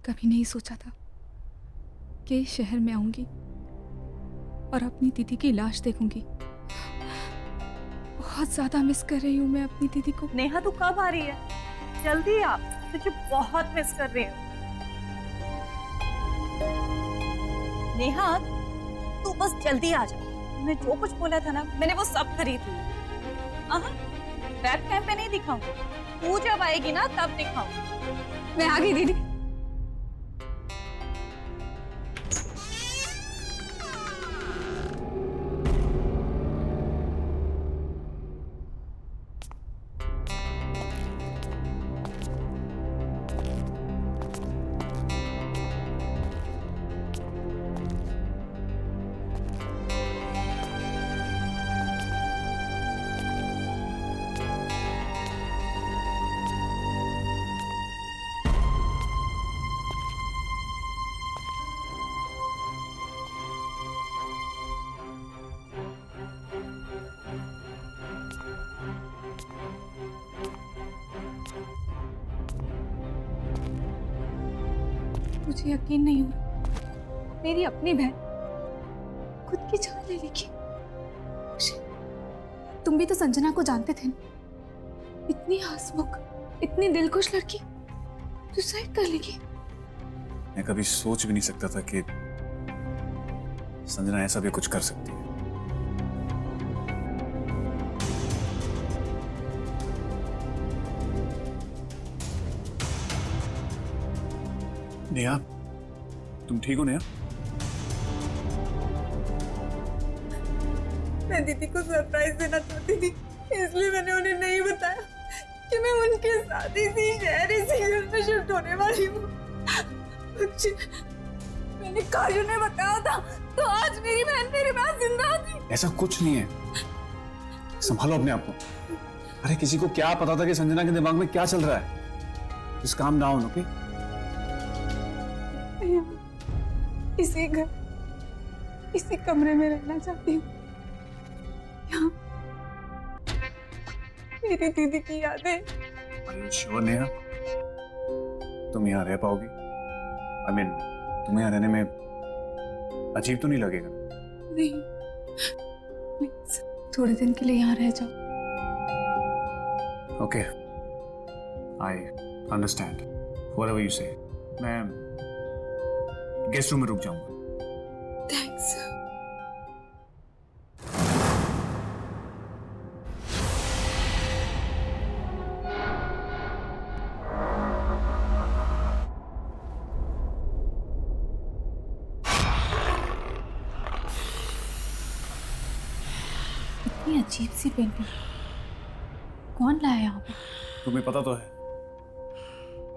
कभी नहीं सोचा था कि इस शहर में आऊंगी और अपनी दीदी की लाश देखूंगी। बहुत ज्यादा मिस कर रही हूँ मैं अपनी दीदी को। नेहा तू कब आ रही है? जल्दी आ, तुझे बहुत मिस कर रही हूँ। नेहा तू बस जल्दी आ जा। मैं जो कुछ बोला था ना, मैंने वो सब खरीद लिया। वेब कैम पे नहीं दिखाऊंगी, तू जब आएगी ना तब दिखाऊंगी। मैं आ गई दीदी। मुझे यकीन नहीं हो रहा, मेरी अपनी बहन खुद की जान ले लेगी। तुम भी तो संजना को जानते थे ना, इतनी हंसमुख, इतनी दिलखुश लड़की सुसाइड कर लेगी। मैं कभी सोच भी नहीं सकता था कि संजना ऐसा भी कुछ कर सकती है। नेहा, तुम ठीक हो नेहा? मैं दीदी को सरप्राइज देना चाहती थी, इसलिए मैंने उन्हें नहीं बताया कि मैं उनके साथ इसी शहर, इसी घर में शिफ्ट होने वाली हूँ। मैंने काश उन्हें बताया था तो आज मेरी बहन मेरे पास जिंदा थी। ऐसा कुछ नहीं है, संभालो अपने आप को। अरे किसी को क्या पता था कि संजना के दिमाग में क्या चल रहा है। इस काम डाउन, ओके? इसी घर, इसी कमरे में रहना चाहती हूँ। यहाँ मेरी दीदी की यादें। Are you sure Neha? तुम यहाँ रह पाओगी? I mean, तुम्हें यहाँ रहने में अजीब तो नहीं लगेगा? नहीं, प्लीज थोड़े दिन के लिए यहाँ रह जाओ। Okay, I understand. Whatever you say. मैं गेस्ट रूम में रुक जाऊंगा। थैंक्स। इतनी अजीब सी पेंटिंग कौन लाया यहाँ पे? तुम्हें पता तो है,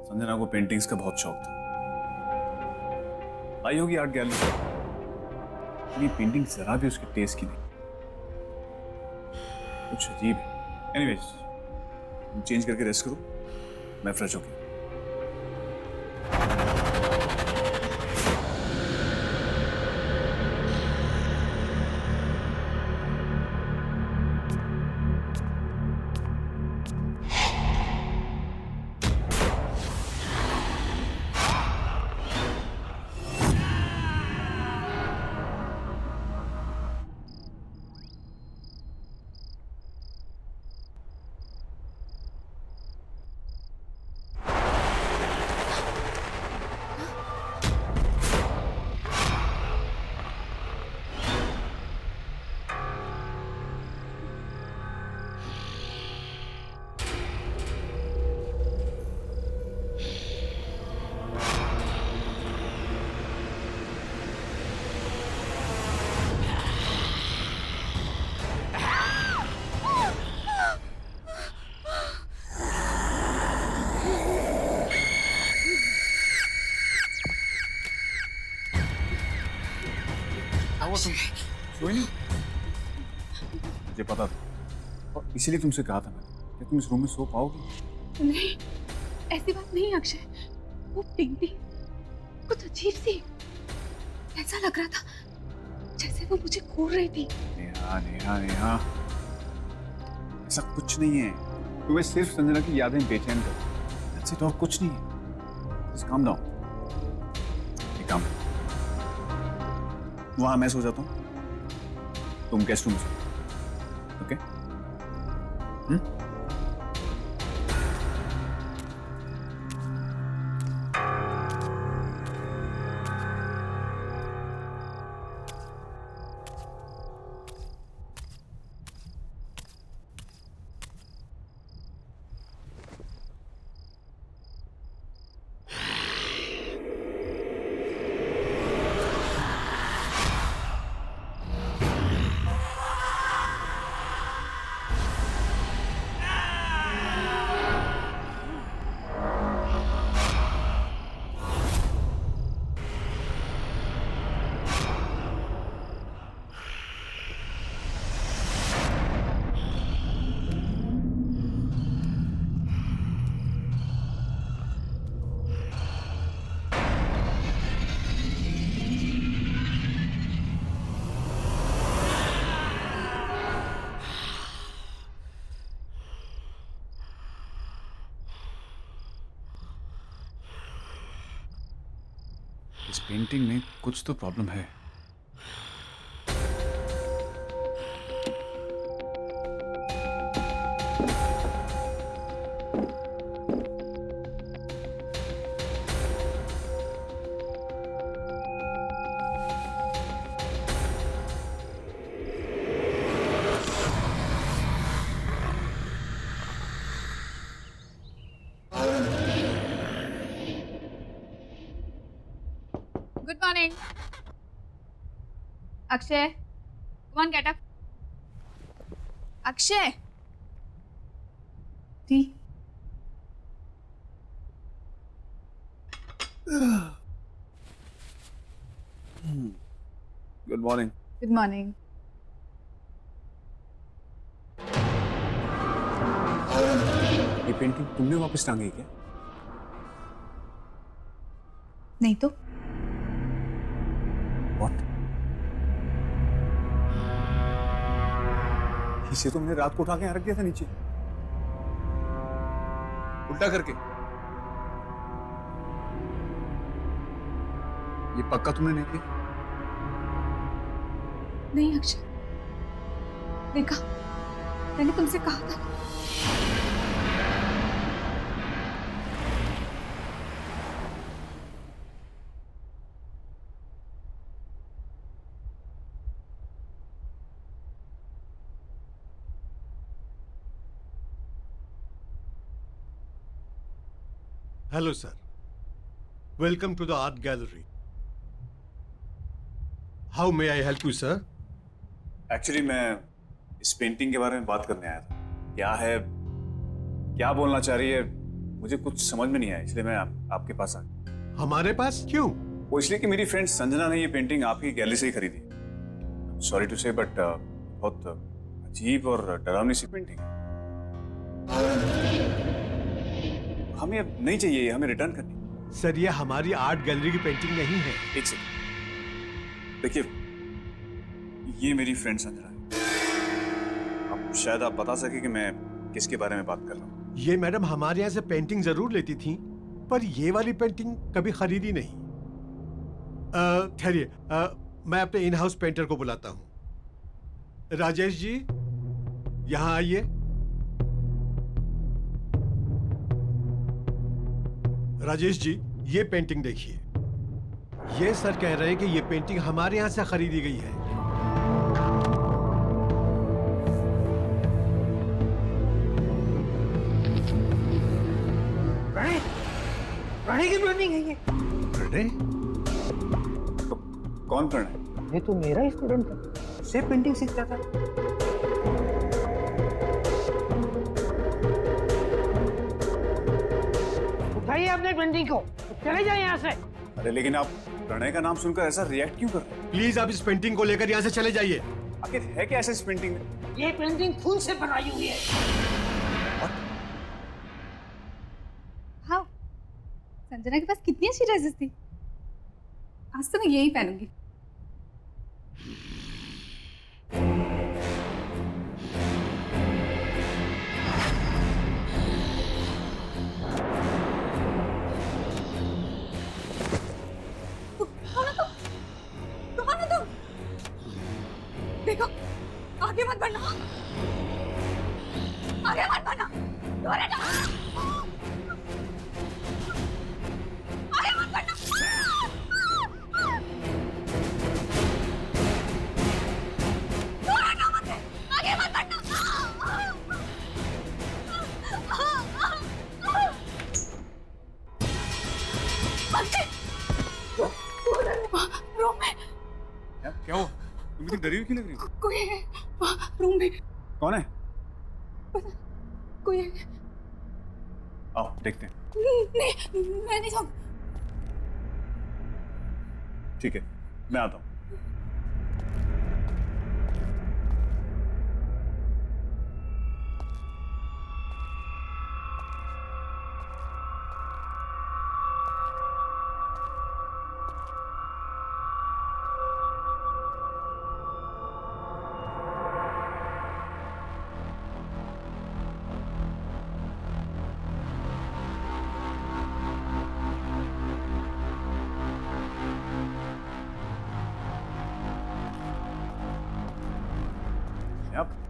संजना को पेंटिंग्स का बहुत शौक था। आई होगी आर्ट गैलरी। ये पेंटिंग जरा भी उसके टेस्ट की नहीं, कुछ अजीब है। एनीवेज, चेंज करके रेस्ट करो, मैं फ्रेश होके। तुम सोई नहीं? मुझे पता था और इसीलिए तुमसे कहा था मैंने कि तुम इस रूम में सो पाओगी। नहीं, ऐसी बात नहीं अक्षय। वो पेंटिंग कुछ अजीब सी, ऐसा लग रहा था जैसे वो मुझे घूर रही थी। नेहा नेहा नेहा, ऐसा कुछ नहीं है। तुम्हें सिर्फ संजना की यादें बेचैन कर, और कुछ नहीं है। Just calm down. काम वहां मैं सो जाता हूं, तुम गेस्ट रूम में, ओके? इस पेंटिंग में कुछ तो प्रॉब्लम है। Good morning. Akshay, come on, get up. Akshay. Tea. Good morning. Good morning. ये पेंटिंग तुमने वापस टांगी क्या? नहीं तो What? इसे तुमने रात को उठा के यहाँ रख दिया था नीचे, उल्टा करके। ये पक्का तुमने नहीं किया? नहीं अक्षय, देखा, मैंने तुमसे कहा था। Hello, sir. Welcome to the art gallery. How may I help you, sir? Actually मैं इस पेंटिंग के बारे में बात करने आया था। क्या है, क्या बोलना चाह रही है, मुझे कुछ समझ में नहीं आया, इसलिए मैं आपके पास आ गया। हमारे पास क्यों? वो इसलिए कि मेरी फ्रेंड संजना ने ये पेंटिंग आपकी गैलरी से ही खरीदी। सॉरी टू से, बट बहुत अजीब और डरावनी सी पेंटिंग है। हमें अब नहीं चाहिए, हमें रिटर्न करनी। सर, ये हमारी आर्ट गैलरी की पेंटिंग नहीं है। एक सेकंड, देखिए, ये मेरी फ्रेंड संजना है। अब शायद आप बता सके कि मैं किसके बारे में बात कर रहा हूँ। ये मैडम हमारे यहाँ से पेंटिंग जरूर लेती थी, पर ये वाली पेंटिंग कभी खरीदी नहीं। ठहरिए, मैं अपने इन हाउस पेंटर को बुलाता हूँ। राजेश जी, यहाँ आइए। राजेश जी, ये पेंटिंग देखिए। ये सर कह रहे हैं कि ये पेंटिंग हमारे यहाँ से खरीदी गई है। प्रणय की पेंटिंग है ये। प्रणय? तो कौन प्रणय? ये तो मेरा ही स्टूडेंट था, से पेंटिंग सीखता था। उठाइए अपने पेंटिंग को, चले जाए यहाँ से। अरे लेकिन आप प्रणय का नाम सुनकर ऐसा रिएक्ट क्यों कर रहे हैं? प्लीज आप इस पेंटिंग को लेकर यहाँ से चले जाइए। आखिर है क्या ऐसा इस पेंटिंग में? ये पेंटिंग खून से बनाई हुई है। हाँ, संजना के पास कितनी अच्छी ड्रेसेस थी। आज तो मैं यही पहनूंगी। बढ़ना, आगे मत बढ़ना, दूर हटो, आगे मत बढ़ना, दूर हटो मुझसे, आगे मत बढ़ना। रूम में क्या हुआ? तुम इतनी डरी हुई क्यों लग रही हो? कोई है वहाँ रूम में, कौन है? कोई है। आओ देखते हैं। नहीं, मैं नहीं जाऊँ। ठीक है, मैं आता हूँ।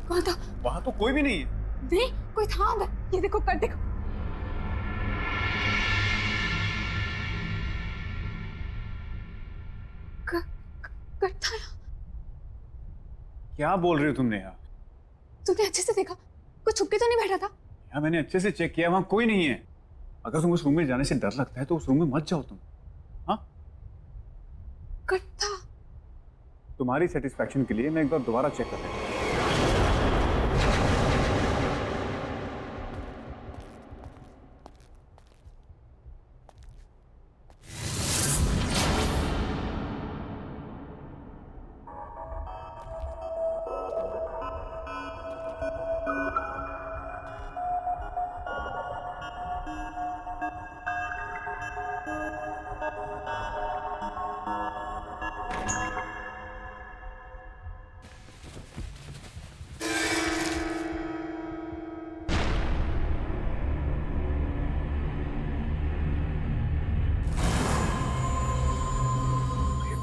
कौन था? वहां तो कोई भी नहीं है। नहीं, कोई था अंदर। ये देखो, कर देखो। कर था। क्या बोल रही हो तुमने यार? तूने अच्छे से देखा? कोई छुप के तो नहीं बैठा था? यार मैंने अच्छे से चेक किया, वहां कोई नहीं है। अगर तुम उस रूम में जाने से डर लगता है तो उस रूम में मत जाओ तुम। हाँ, कर था। तुम्हारी सेटिस्फैक्शन के लिए मैं एक बार दोबारा चेक कर लेता हूँ।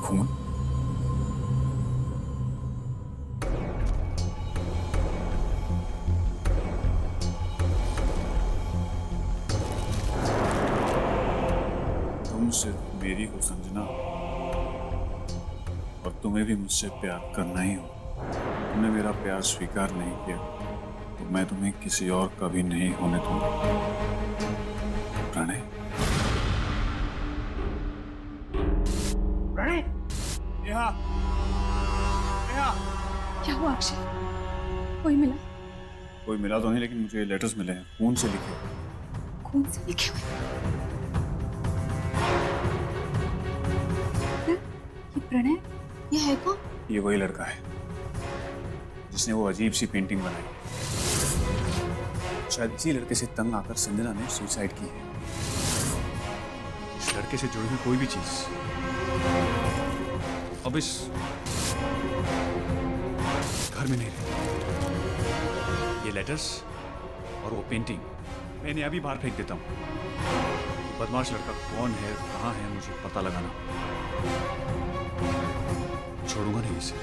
खून? तुम सिर्फ मेरी हो संजना, और तुम्हें भी मुझसे प्यार करना ही हो। तुमने मेरा प्यार स्वीकार नहीं किया तो मैं तुम्हें किसी और का भी नहीं होने दूंगा। प्रणय, प्रणय, नेहा, नेहा। क्या हुआ अक्षय? कोई मिला? कोई मिला तो नहीं, लेकिन मुझे लेटर्स मिले हैं, खून से लिखे। खून से लिखे हुए? ये प्रणय, ये है कौन? ये वही लड़का है जिसने वो अजीब सी पेंटिंग बनाई। शायद इसी लड़के से तंग आकर संजना ने सुसाइड की है। इस लड़के से जुड़ी हुई कोई भी चीज अब इस घर में नहीं रही। ये लेटर्स और वो पेंटिंग मैं इन्हें अभी बाहर फेंक देता हूँ। बदमाश लड़का कौन है, कहाँ है, मुझे पता लगाना। छोड़ूंगा नहीं इसे।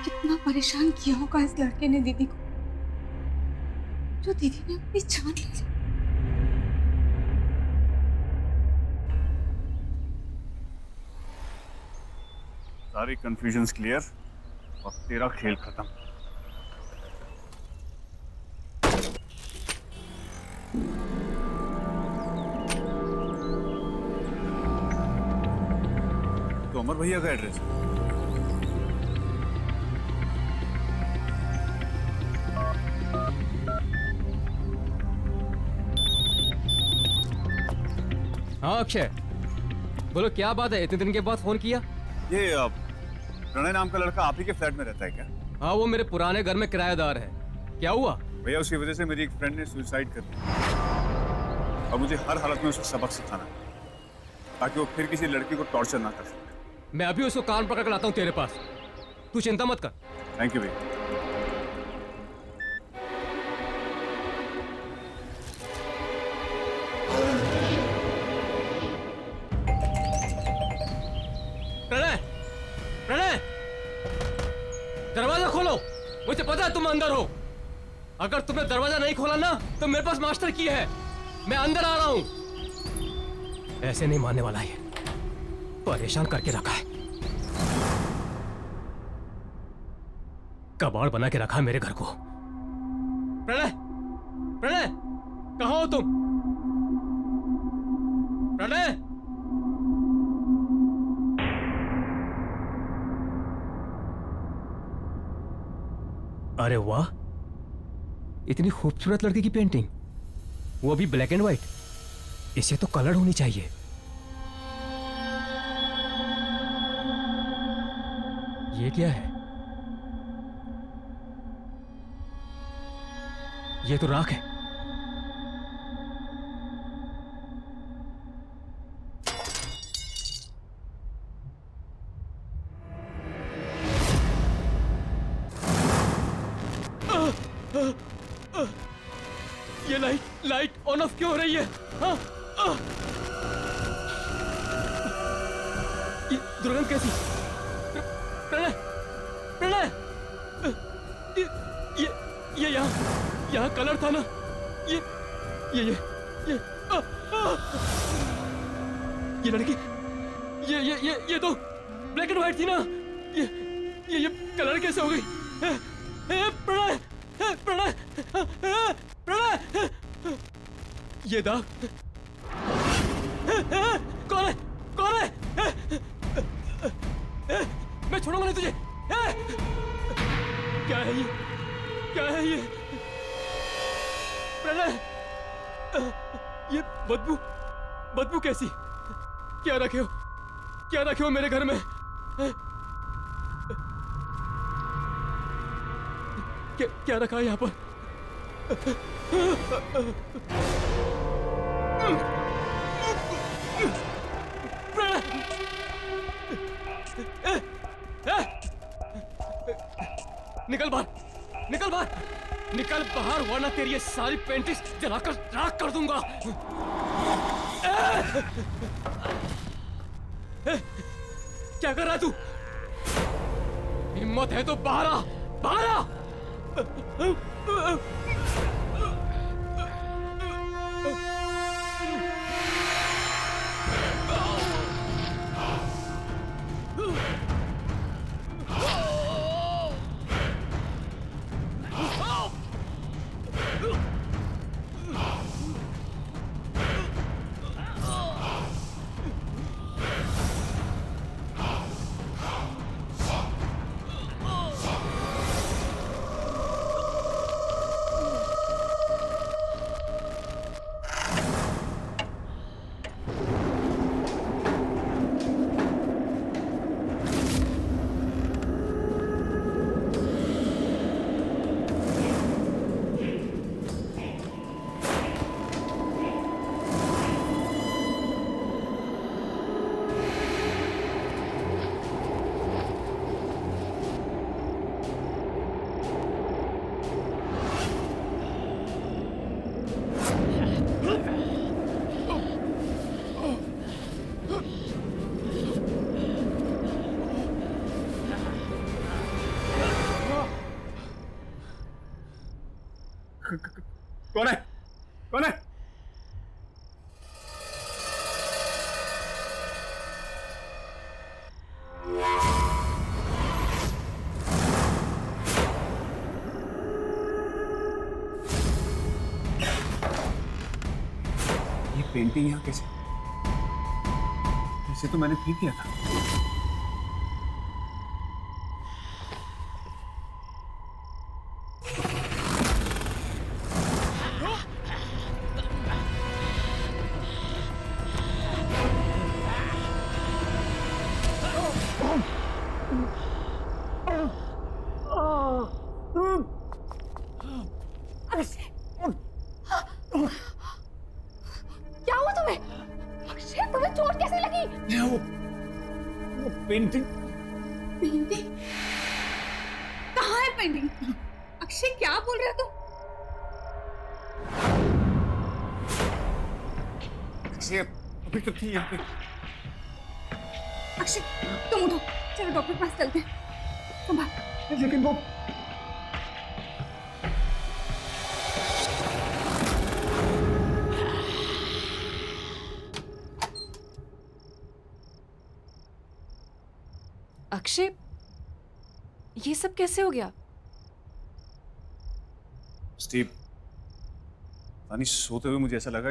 कितना परेशान किया होगा इस लड़के ने दीदी को, जो दीदी ने अपनी जान ले ली। सारी कंफ्यूजन्स क्लियर और तेरा खेल खत्म। तो अमर भैया का एड्रेस? हाँ अक्षय, बोलो क्या बात है, इतने दिन के बाद फोन किया? ये प्रणय नाम का लड़का आप ही के फ्लैट में रहता है क्या? हाँ, वो मेरे पुराने घर में किराएदार है। क्या हुआ? भैया उसकी वजह से मेरी एक फ्रेंड ने सुसाइड कर दी और मुझे हर हालत में उसे सबक सिखाना है ताकि वो फिर किसी लड़की को टॉर्चर ना कर सके। मैं अभी उसको कान पकड़ कर लाता हूँ तेरे पास, तू चिंता मत कर। थैंक यू भैया। दरवाजा खोलो, मुझे पता है तुम अंदर हो। अगर तुमने दरवाजा नहीं खोला ना तो मेरे पास मास्टर की है, मैं अंदर आ रहा हूं। ऐसे नहीं मानने वाला है, परेशान करके रखा है, कबाड़ बना के रखा है मेरे घर को। प्रणय, प्रणय, कहाँ हो तुम? प्रणय, अरे वाह, इतनी खूबसूरत लड़की की पेंटिंग, वो भी ब्लैक एंड व्हाइट। इसे तो कलर होनी चाहिए। ये क्या है? ये तो राख है। ये लाइट ऑन ऑफ क्यों हो रही है? हाँ? ये दुर्गंध कैसी? प्रणय, प्रणय, ये यहाँ कलर था ना? ये लड़की, ये तो ब्लैक एंड व्हाइट थी ना? ये कलर कैसे हो गई? प्रणय, प्रणय, प्रणय, ये दाग कौन है? कौन है? मैं छोड़ूंगा नहीं तुझे। क्या है ये? क्या है ये? प्रणय, ये बदबू कैसी? क्या रखे हो? क्या रखे हो मेरे घर में? क्या रखा है यहाँ पर? निकल बाहर, निकल बाहर, निकल बाहर, वरना तेरी ये सारी पेंटिंग्स जलाकर राख कर दूंगा। क्या कर रहा है तू? हिम्मत है तो बाहर आ, बाहर आ। कौन है? कौन है? ये पेंटिंग यहाँ कैसे? इसे तो मैंने फेंक दिया था। क्या हुआ तुम्हें? अक्षय, तुम्हें चोट कैसे लगी? वो पेंटिंग। पेंटिंग? कहाँ है पेंटिंग? अक्षय, क्या बोल रहे हो तुम? अक्षय अभी तो थी यहाँ पे। अक्षय, तुम उठो, चलो डॉक्टर के पास चलते हैं। संभाल। लेकिन वो अक्षय, ये सब कैसे हो गया? स्टीव, यानी सोते हुए मुझे ऐसा लगा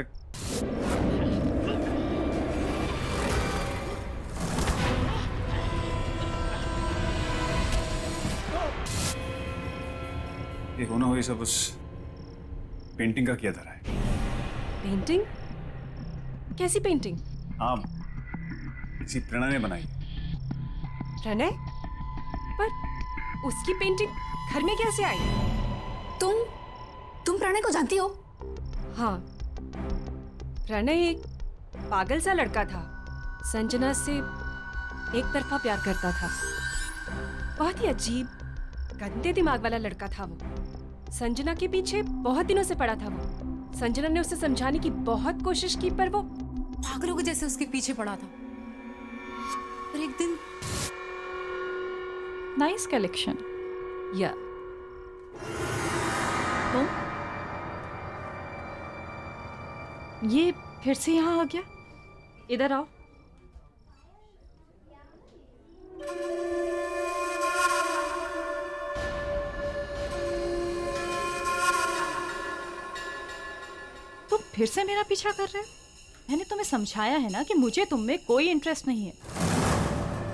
ये होना हो, ये सब उस पेंटिंग का किया धरा है। पेंटिंग? कैसी पेंटिंग? हाँ, किसी प्रेरणा ने बनाई है। प्रणय? पर उसकी पेंटिंग घर में कैसे आई? तुम प्रणय को जानती हो? हाँ, प्रणय एक पागल सा लड़का था। संजना से एक तरफा प्यार करता था। बहुत ही अजीब, गंदे दिमाग वाला लड़का था वो। संजना के पीछे बहुत दिनों से पड़ा था वो। संजना ने उसे समझाने की बहुत कोशिश की, पर वो पागलों के जैसे उसके पीछे पड़ा था। पर एक दिन नाइस कलेक्शन। या तुम ये फिर से यहाँ आ गया? इधर आओ। तुम फिर से मेरा पीछा कर रहे हो? मैंने तुम्हें समझाया है ना कि मुझे तुम में कोई इंटरेस्ट नहीं है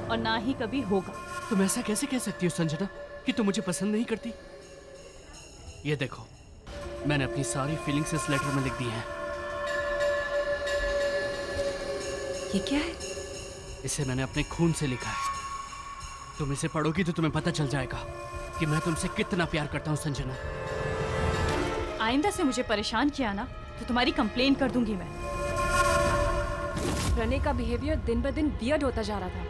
और ना ही कभी होगा। तुम ऐसा कैसे कह सकती हो संजना कि तुम मुझे पसंद नहीं करती? ये देखो, मैंने अपनी सारी फीलिंग्स इस लेटर में लिख दी हैं। ये क्या है? इसे मैंने अपने खून से लिखा है। तुम इसे पढ़ोगी तो तुम्हें पता चल जाएगा कि मैं तुमसे कितना प्यार करता हूँ संजना। आइंदा से मुझे परेशान किया ना तो तुम्हारी कंप्लेन कर दूंगी मैं। प्रणय का बिहेवियर दिन ब दिन वियर्ड होता जा रहा था।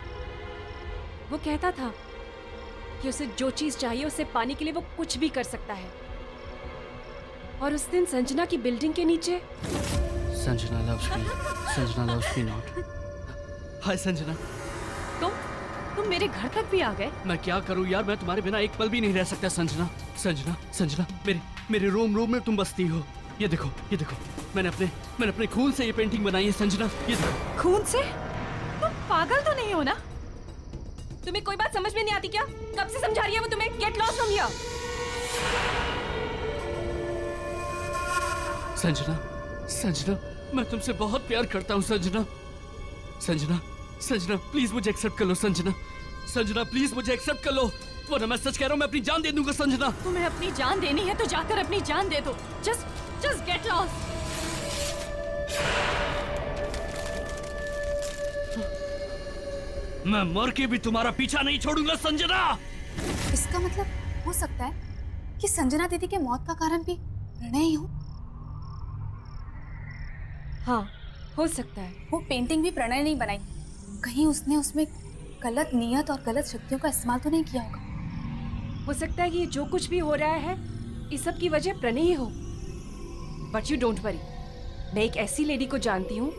वो कहता था कि उसे जो चीज चाहिए उसे पाने के लिए वो कुछ भी कर सकता है। और उस दिन संजना की बिल्डिंग के नीचे Sanjana loves me, Sanjana loves me not. Hi Sanjana. तुम मेरे घर तक भी आ गए? मैं क्या करूं यार, मैं तुम्हारे बिना एक पल भी नहीं रह सकता संजना। संजना, संजना, मेरे रूम में तुम बसती हो। ये देखो, ये देखो, मैंने अपने खून से ये पेंटिंग बनाई है संजना। ये देखो। खून से? तुम पागल तो नहीं हो ना? तुम्हें कोई बात समझ में नहीं आती क्या? कब से समझा रही है वो तुम्हें? Get lost from here. Sanjana, Sanjana, मैं तुमसे बहुत प्यार करता हूँ संजना। संजना, संजना, प्लीज मुझे एक्सेप्ट कर लो संजना। संजना, प्लीज मुझे एक्सेप्ट कर लो, वरना मैं सच कह रहा हूँ, मैं अपनी जान दे दूंगा संजना। तुम्हें अपनी जान देनी है तो जाकर अपनी जान दे दो। Just get lost. मैं मर के भी तुम्हारा पीछा नहीं छोड़ूंगा संजना। इसका मतलब हो सकता है कि संजना दीदी के मौत का कारण भी प्रणय ही हो। हाँ, हो सकता है। वो पेंटिंग भी प्रणय नहीं बनाई। कहीं उसने उसमें गलत नियत और गलत शक्तियों का इस्तेमाल तो नहीं किया होगा। हो सकता है कि जो कुछ भी हो रहा है इस सब की वजह प्रणय ही हो। बट यू डोंट वरी, मैं एक ऐसी लेडी को जानती हूँ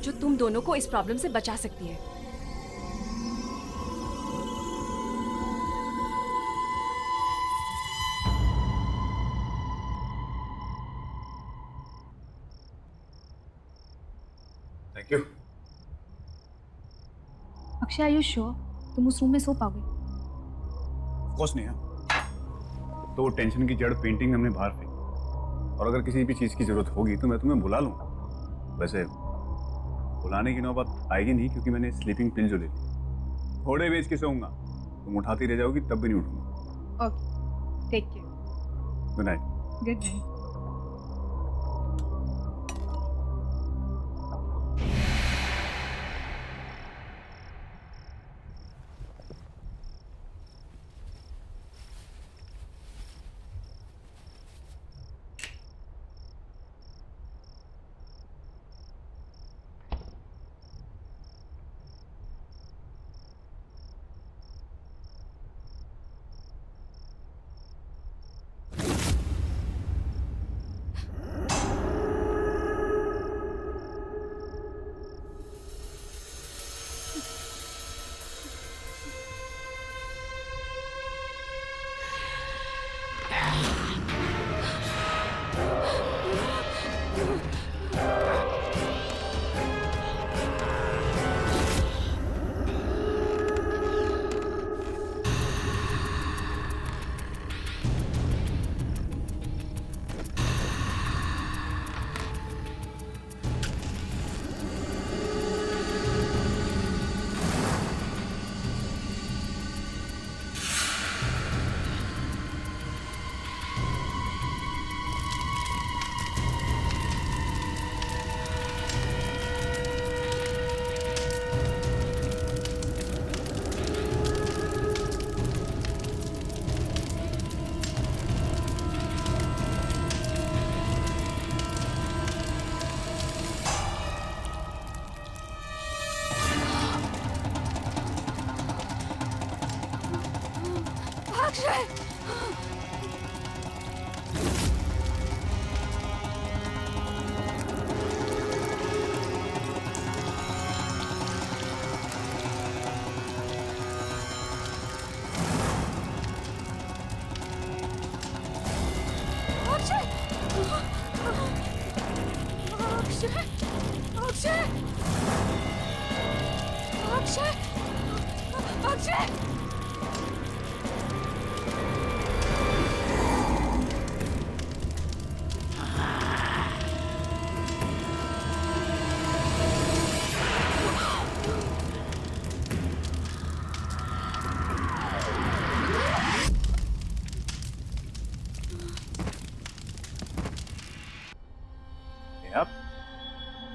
जो तुम दोनों को इस प्रॉब्लम से बचा सकती है। Thank you. Akshay, are you sure तुम उस रूम में सो पाओगे? ऑफ कोर्स नहीं है। तो वो टेंशन की जड़ पेंटिंग हमने बाहर फेंकी, और अगर किसी भी चीज़ की जरूरत होगी तो मैं तुम्हें बुला लूँगा। वैसे बुलाने की नौबत आएगी नहीं, क्योंकि मैंने स्लीपिंग पिल जो ले ली, थोड़े बेच के सोऊंगा। तुम उठाती रह जाओगी तब भी नहीं उठूंगा। Okay, take care. Good night. Good night.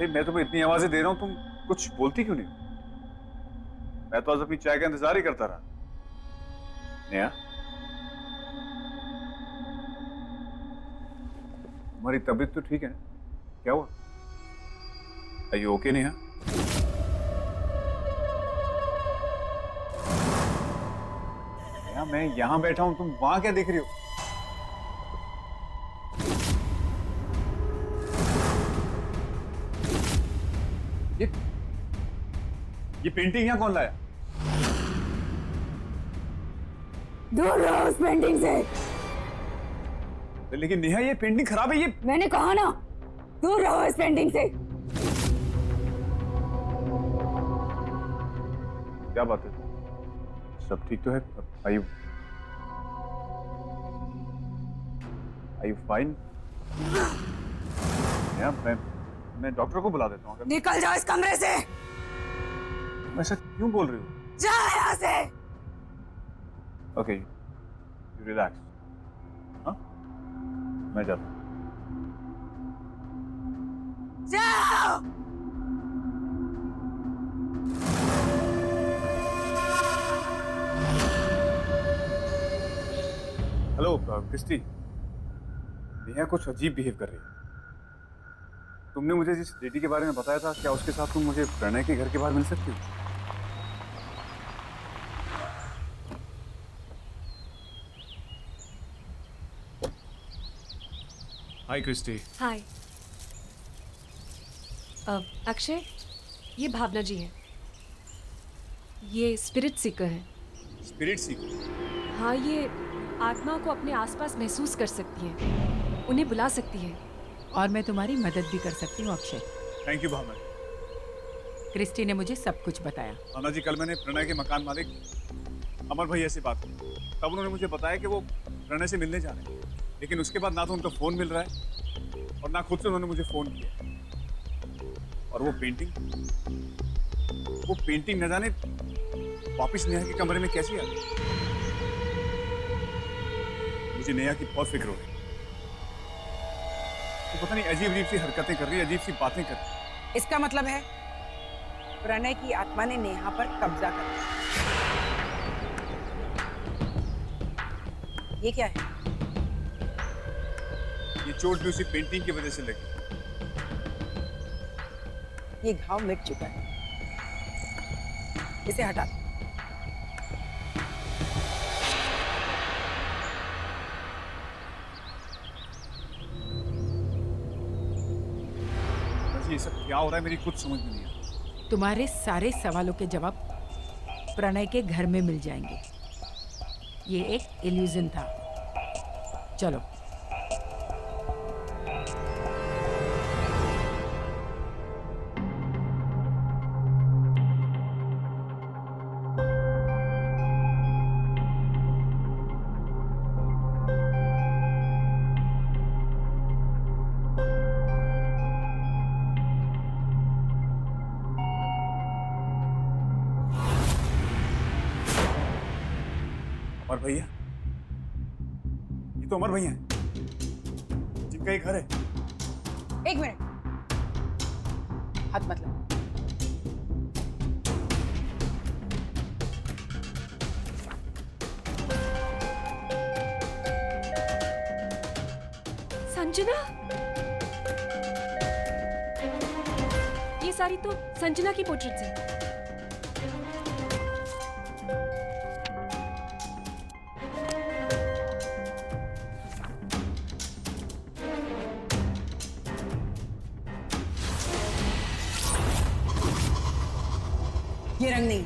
मैं तुम्हें इतनी आवाजें दे रहा हूं, तुम कुछ बोलती क्यों नहीं? मैं तो आज अपनी चाय का इंतजार ही करता रहा। नेहा, तुम्हारी तबीयत तो ठीक है? क्या हुआ? Are you okay, Neha? Neha, मैं यहां बैठा हूं, तुम वहां क्या देख रही हो? ये पेंटिंग यहाँ कौन लाया? दूर रहो उस पेंटिंग से। लेकिन नेहा, ये पेंटिंग खराब है। ये मैंने कहा ना, दूर रहो इस पेंटिंग से। क्या बात है? सब ठीक तो है? Are you fine? नेहा, मैं डॉक्टर को बुला देता हूँ। निकल जाओ इस कमरे से। ऐसा क्यों बोल रही हो? जा यहाँ से। Okay, you relax. हाँ, मैं जाता हूँ। जाओ। हेलो क्रिस्टी, नेहा कुछ अजीब बिहेव कर रही है। तुमने मुझे जिस लेडी के बारे में बताया था, क्या उसके साथ तुम मुझे प्रणय के घर के बाहर मिल सकती हो? हाय क्रिस्टी। हाय अक्षय, ये भावना जी है। ये स्पिरिट सीकर है। स्पिरिट सीकर? हाँ, ये आत्मा को अपने आसपास महसूस कर सकती है, उन्हें बुला सकती है। और मैं तुम्हारी मदद भी कर सकती हूँ Akshay. Thank you Bhavna. Christy ने मुझे सब कुछ बताया। भावना जी, कल मैंने प्रणय के मकान मालिक अमर भैया से बात की, तब उन्होंने मुझे बताया कि वो प्रणय से मिलने जा रहे हैं। लेकिन उसके बाद ना तो उनका फोन मिल रहा है और ना खुद से उन्होंने मुझे फोन किया। और वो पेंटिंग न जाने वापस नेहा के कमरे में कैसी आ गई। मुझे नेहा की बहुत फिक्र हो रही है। तो पता नहीं अजीब अजीब सी हरकतें कर रही है, अजीब सी बातें कर रही है। इसका मतलब है प्रणय की आत्मा ने नेहा पर कब्जा कर लिया। ये क्या है? ये चोट भी उसी पेंटिंग की वजह से लगी। ये घाव मिट चुका है, इसे हटा दो। ये सब क्या हो रहा है, मेरी कुछ समझ में नहीं आ रहा। तुम्हारे सारे सवालों के जवाब प्रणय के घर में मिल जाएंगे। ये एक इल्यूजन था। चलो। अमर भैया, ये तो अमर भैया हैं, जिनका ये घर है। एक मिनट, हाथ मत लो। संजना, ये सारी तो संजना की पोर्ट्रेट्स है। ये रंग नहीं,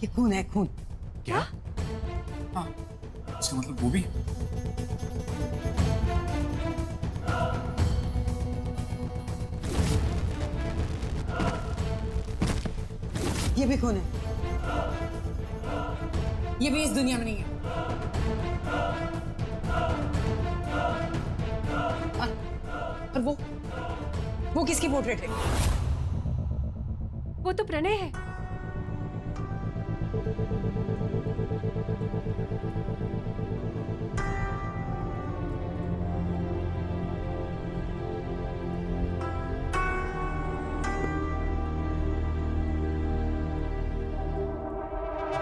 ये खून है, खून। क्या? हाँ, अच्छा मतलब वो भी? ये भी खून है, ये भी इस दुनिया में नहीं है। और वो किसकी पोर्ट्रेट है? वो तो प्रणय है।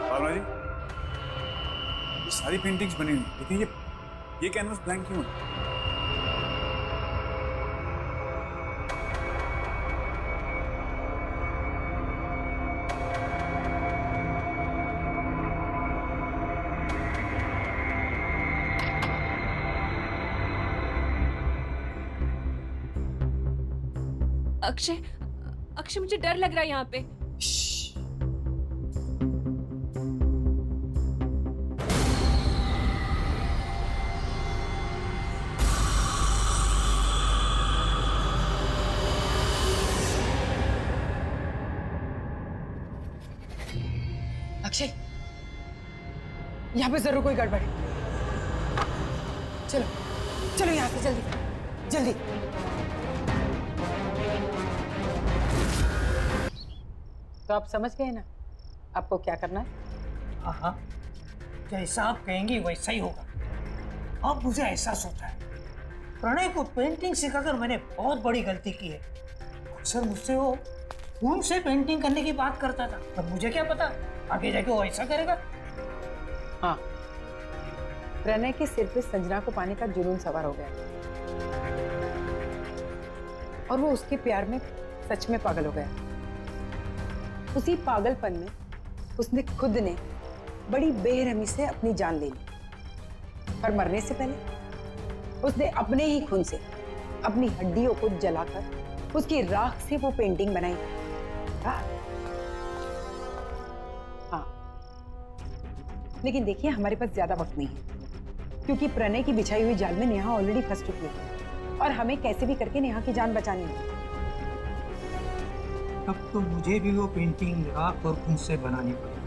भावना जी, ये सारी पेंटिंग्स बनी हुई, लेकिन ये कैनवस ब्लैंक क्यों है? अक्षय, अक्षय मुझे डर लग रहा है यहाँ पे। अक्षय, यहाँ पे जरूर कोई गड़बड़ है। चलो चलो यहाँ से जल्दी जल्दी। तो आप समझ गए ना आपको क्या करना है? हाँ, जैसा आप कहेंगी वैसा ही होगा। अब मुझे एहसास होता है प्रणय को पेंटिंग सिखाकर मैंने बहुत बड़ी गलती की है। अक्सर मुझसे वो खून से पेंटिंग करने की बात करता था, पर मुझे क्या पता आगे जाके वो ऐसा करेगा। हाँ, प्रणय के सिर पे संजना को पाने का जुनून सवार हो गया और वो उसके प्यार में सच में पागल हो गया। उसी पागलपन में उसने खुद ने बड़ी बेरहमी से अपनी जान ले ली और मरने से पहले उसने अपने ही खून से अपनी हड्डियों को जलाकर उसकी राख से वो पेंटिंग बनाई। हाँ, लेकिन देखिए हमारे पास ज्यादा वक्त नहीं है क्योंकि प्रणय की बिछाई हुई जाल में नेहा ऑलरेडी फंस चुकी है और हमें कैसे भी करके नेहा की जान बचानी है। अब तो मुझे भी वो पेंटिंग राख और खून से बनानी पड़ेगी।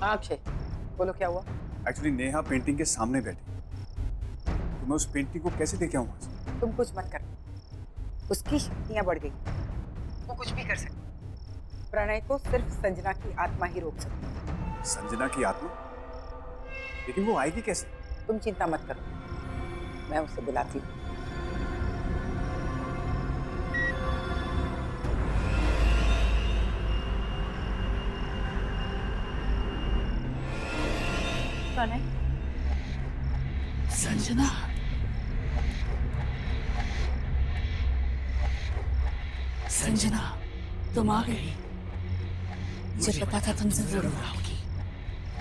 हाँ अक्षय, बोलो क्या हुआ? एक्चुअली नेहा पेंटिंग के सामने बैठी, तो मैं उस पेंटिंग को कैसे देखे आऊँ? तुम कुछ मत कर, उसकी शक्तियां बढ़ गई, वो कुछ भी कर सकती। प्रणय को सिर्फ संजना की आत्मा ही रोक सकती। संजना की आत्मा? लेकिन वो आएगी कैसे? तुम चिंता मत करो, मैं उसे बुलाती हूँ। प्रणय, संजना, संजना, तुम आ गई। मुझे पता था तुमसे जरूर आओगी।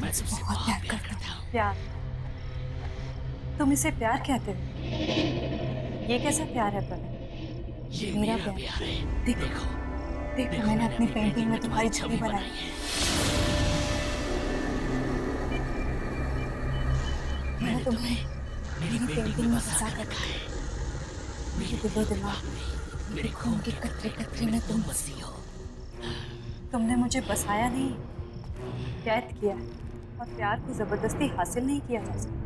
मैं तुमसे बहुत प्यार करता हूँ। प्यार? तुम इसे प्यार कहते हो? ये कैसा प्यार है प्रणय? ये मेरा प्यार है। देखो, देखो मैंने अपनी पेंटिंग में तुम्हारी छवि बनाई है। मैंने तुम्हें मेरी पेंटिंग में फंसा कर रखा है। मेरे दिलो दिमाग में, मेरे खून के कतरे कतरे में तुम बसी हो। तुमने मुझे बसाया नहीं, कैद किया है, और प्यार को जबरदस्ती हासिल नहीं किया जा सकता।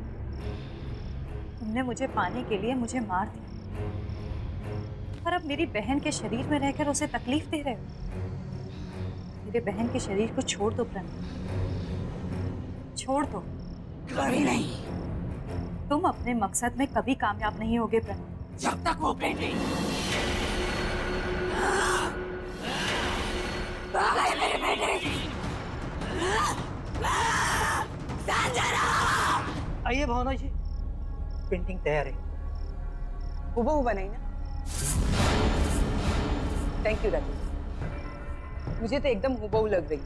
तुमने मुझे पाने के लिए मुझे मार दिया, और अब मेरी बहन के शरीर में रहकर उसे तकलीफ दे रहे हो। मेरे बहन के शरीर को छोड़ दो प्रणय, छोड़ दो। कभी नहीं। तुम अपने मकसद में कभी कामयाब नहीं होगे प्रणय। जब तक वो पेंटिंग आइए भावना जी, पेंटिंग तैयार है। हूबहू बनाई ना? थैंक यू राजेश, मुझे तो एकदम हूबहू लग रही है।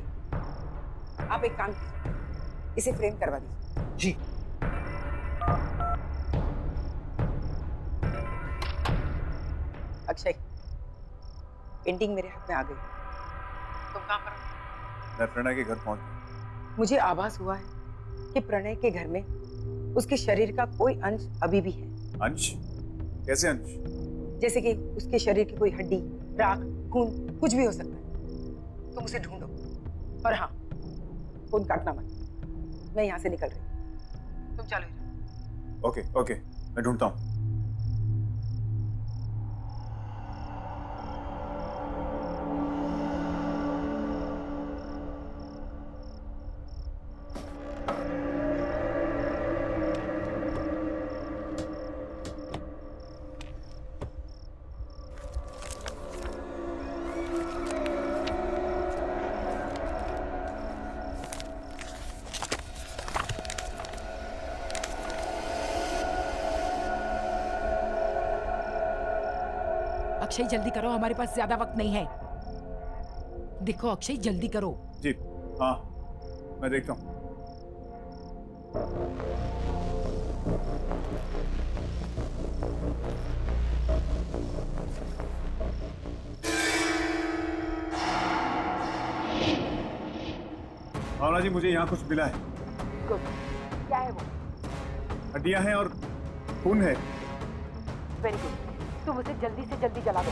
आप एक काम कीजिए, इसे फ्रेम करवा दीजिए। जी। अक्षय, पेंटिंग मेरे हाथ में आ गई। तुम कहाँ पर हो? मैं प्रणय के घर पहुंच गया। मुझे आभास हुआ है कि प्रणय के घर में उसके शरीर का कोई अंश अभी भी है। अंश? कैसे अंश? जैसे कि उसके शरीर की कोई हड्डी, राख, खून, कुछ भी हो सकता है। तुम उसे ढूंढो। और हाँ, फोन काटना मत, मैं यहाँ से निकल रही हूँ। तुम चलो ही जाओ। ओके ओके, मैं ढूंढता हूँ। अक्षय जल्दी करो, हमारे पास ज्यादा वक्त नहीं है। देखो अक्षय जल्दी करो। जी हाँ, मैं देखता हूँ। भावना जी, मुझे यहाँ कुछ मिला है। क्या है वो? हड्डियां हैं और खून है। वेरी गुड, तुम उसे जल्दी से जल्दी जला दो।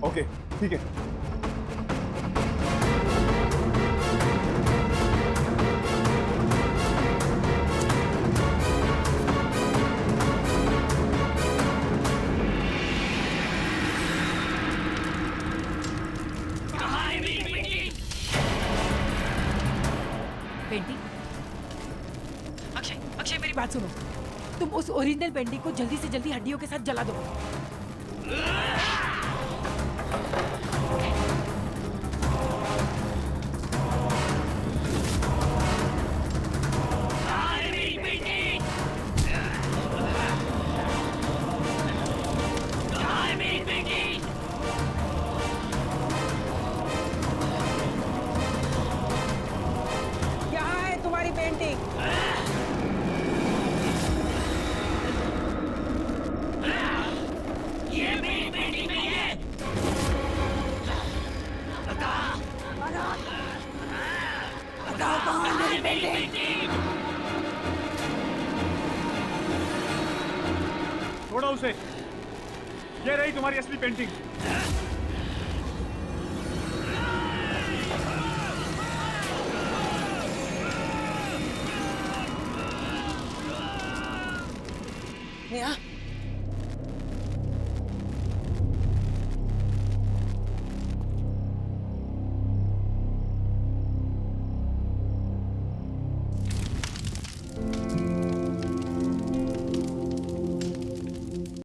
ओके ठीक है। पेंटिंग, अक्षय मेरी बात सुनो, तुम उस ओरिजिनल पेंटिंग को जल्दी से जल्दी हड्डियों के साथ जला दो। यहाँ है तुम्हारी पेंटिंग। छोड़ो उसे, ये रही तुम्हारी असली पेंटिंग। नेहा,